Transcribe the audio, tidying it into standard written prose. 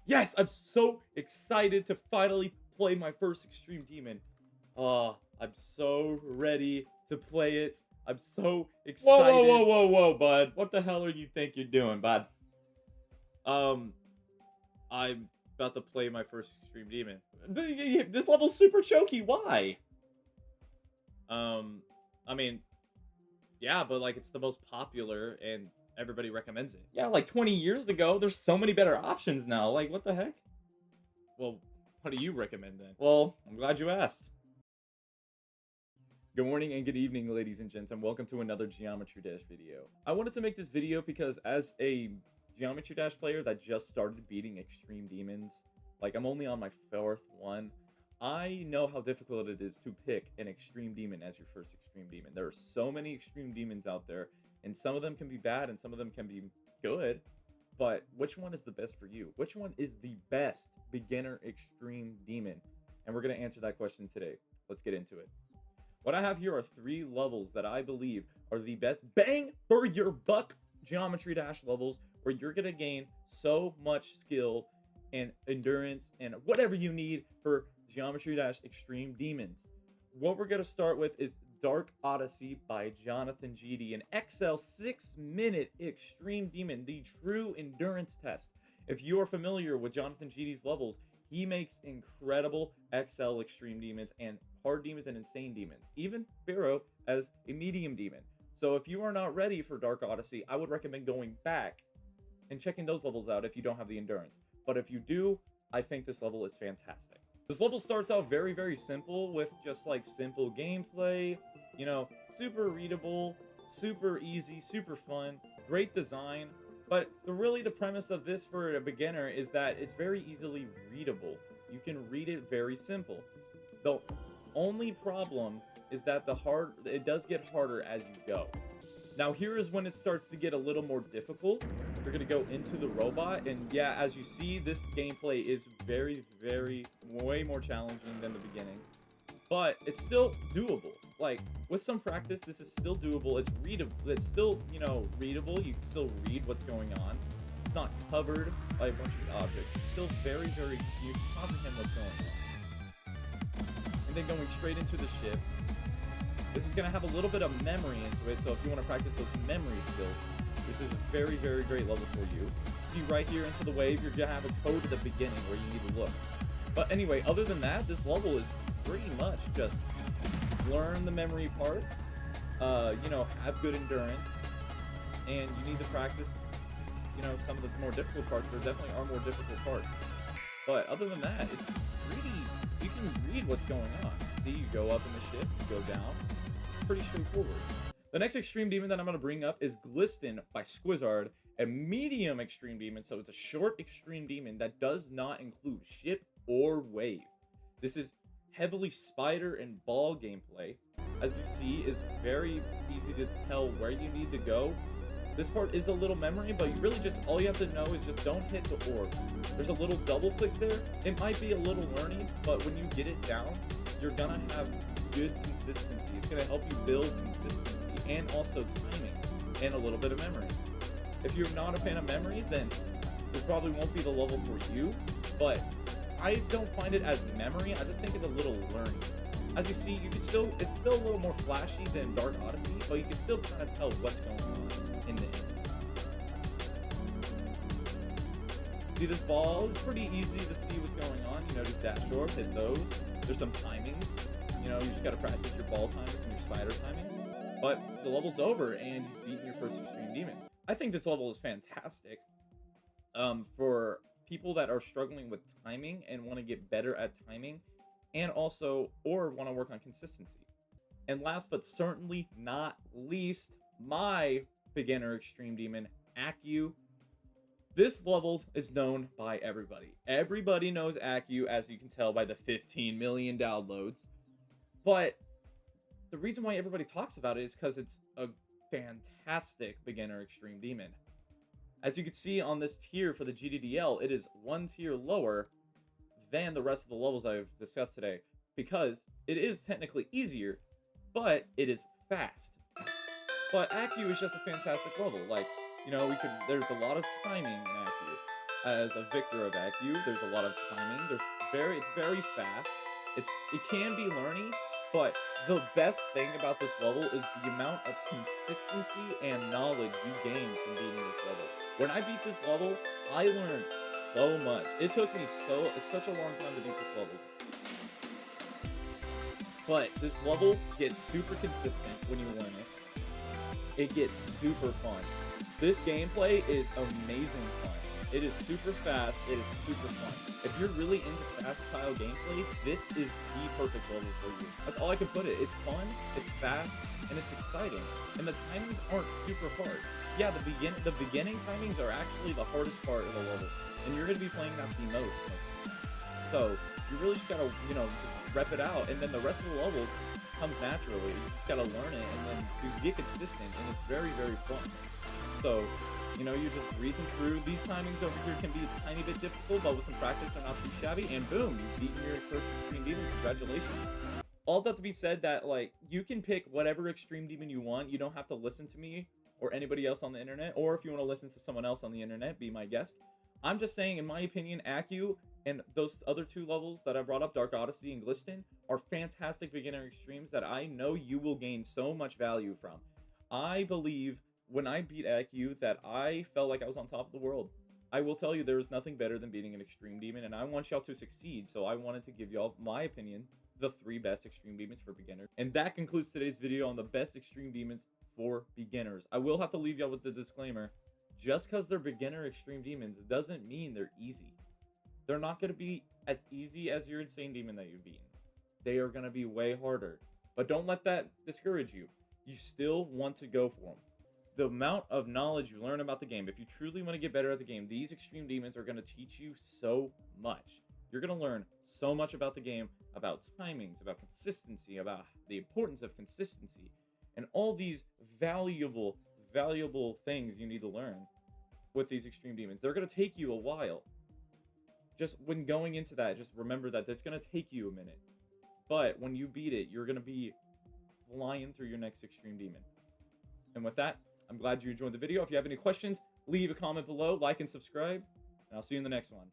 Yes, I'm so excited to finally play my first Extreme Demon. I'm so ready to play it. I'm so Whoa, whoa, excited. whoa, whoa, whoa, bud. What the hell are you think you're doing, bud? Um, I'm about to play my first Extreme Demon. This level's super choky. Why? Um, I mean, yeah, but like it's the most popular and everybody recommends it. Yeah, like 20 years ago, there's so many better options now. Like, what the heck? Well, what do you recommend then? Well, I'm glad you asked. Good morning and good evening, ladies and gents, and welcome to another Geometry Dash video. I wanted to make this video because as a Geometry Dash player that just started beating Extreme Demons, like I'm only on my fourth one, I know how difficult it is to pick an Extreme Demon as your first Extreme Demon. There are so many Extreme Demons out there, and some of them can be bad and some of them can be good, but which one is the best for you? Which one is the best beginner Extreme Demon? And we're going to answer that question today. Let's get into it. What I have here are 3 levels that I believe are the best bang for your buck Geometry Dash levels where you're going to gain so much skill and endurance and whatever you need for Geometry Dash Extreme Demons. What we're going to start with is Dark Odyssey by Jonathan GD, an XL 6-minute Extreme Demon, the true endurance test. If you are familiar with Jonathan GD's levels, he makes incredible XL Extreme Demons and hard demons and insane demons, even Pharaoh as a medium demon. So if you are not ready for Dark Odyssey, I would recommend going back and checking those levels out if you don't have the endurance. But if you do, I think this level is fantastic. This level starts out very, very simple with just like simple gameplay, you know, super readable, super easy, super fun, great design. But really the premise of this for a beginner is that it's very easily readable. You can read it very simple. The only problem is that it does get harder as you go. Now here is when it starts to get a little more difficult. You're gonna go into the robot, and yeah, as you see, this gameplay is very, way more challenging than the beginning. But it's still doable. Like, with some practice, this is still doable. It's readable. It's still, you know, readable. You can still read what's going on. It's not covered by a bunch of objects. It's still very, you can comprehend what's going on. And then going straight into the ship. This is going to have a little bit of memory into it, so if you want to practice those memory skills, this is a very, great level for you. See right here into the wave, you're going to have a code at the beginning where you need to look. But anyway, other than that, this level is pretty much just learn the memory parts, you know, have good endurance, and you need to practice, you know, some of the more difficult parts. There definitely are more difficult parts. But other than that, it's pretty, you can read what's going on. See, you go up in the ship, you go down. Pretty straightforward. The next Extreme Demon that I'm going to bring up is Glisten by Squizzard, a medium Extreme Demon, so it's a short Extreme Demon that does not include ship or wave. This is heavily spider and ball gameplay. As you see, is very easy to tell where you need to go. This part is a little memory, but you really just, all you have to know is just don't hit the orb. There's a little double click there. It might be a little learning, but when you get it down, you're gonna have good consistency. It's gonna help you build consistency and also timing and a little bit of memory. If you're not a fan of memory, then this probably won't be the level for you, but I don't find it as memory. I just think it's a little learning. As you see, you can still, it's still a little more flashy than Dark Odyssey, but you can still kind of tell what's going on in the end. See, this ball is pretty easy to see what's going on. You know, just dash short, hit those. There's some timings. You know, you just got to practice your ball timings and your spider timings. But the level's over and you've beaten your first Extreme Demon. I think this level is fantastic for people that are struggling with timing and want to get better at timing, and also, or want to work on consistency. And last but certainly not least, my beginner Extreme Demon, Accu. This level is known by everybody. Everybody knows Accu, as you can tell by the 15 million downloads. But the reason why everybody talks about it is because it's a fantastic beginner Extreme Demon. As you can see on this tier for the GDDL, it is one tier lower than the rest of the levels I've discussed today, because it is technically easier, but it is fast. But Accu is just a fantastic level. Like, you know, there's a lot of timing in Accu. as a victor of ACU. There's a lot of timing. It's very fast. It can be learny, but the best thing about this level is the amount of consistency and knowledge you gain from beating this level. When I beat this level, I learned so much. It took me such a long time to beat this level. But this level gets super consistent when you learn it. It gets super fun. This gameplay is amazing fun. It is super fast. It is super fun. If you're really into fast style gameplay, this is the perfect level for you. That's all I can put it. It's fun, it's fast, and it's exciting. And the timings aren't super hard. Yeah, the beginning timings are actually the hardest part of the level. And you're gonna be playing that the most. So you really just gotta, just rep it out, and then the rest of the levels comes naturally. You just gotta learn it, and then you get consistent, and it's very, very fun. So, you just reason through. These timings over here can be a tiny bit difficult, but with some practice, they're not too shabby, and boom, you've beaten your first Extreme Demon. Congratulations. All that to be said that, you can pick whatever Extreme Demon you want. You don't have to listen to me or anybody else on the internet, or if you want to listen to someone else on the internet, be my guest. I'm just saying, in my opinion, ACU and those other two levels that I brought up, Dark Odyssey and Glisten, are fantastic beginner extremes that I know you will gain so much value from. I believe when I beat ACU that I felt like I was on top of the world. I will tell you there is nothing better than beating an Extreme Demon, and I want y'all to succeed, so I wanted to give y'all my opinion, the 3 best Extreme Demons for beginners. And that concludes today's video on the best Extreme Demons for beginners. I will have to leave y'all with the disclaimer. Just because they're beginner Extreme Demons doesn't mean they're easy. They're not going to be as easy as your Insane Demon that you've beaten. They are going to be way harder. But don't let that discourage you. You still want to go for them. The amount of knowledge you learn about the game, if you truly want to get better at the game, these Extreme Demons are going to teach you so much. You're going to learn so much about the game, about timings, about consistency, about the importance of consistency, and all these valuable things you need to learn with these Extreme Demons. They're going to take you a while. Just when going into that, just remember that it's going to take you a minute. But when you beat it, you're going to be flying through your next Extreme Demon. And with that, I'm glad you enjoyed the video. If you have any questions, leave a comment below, like and subscribe, and I'll see you in the next one.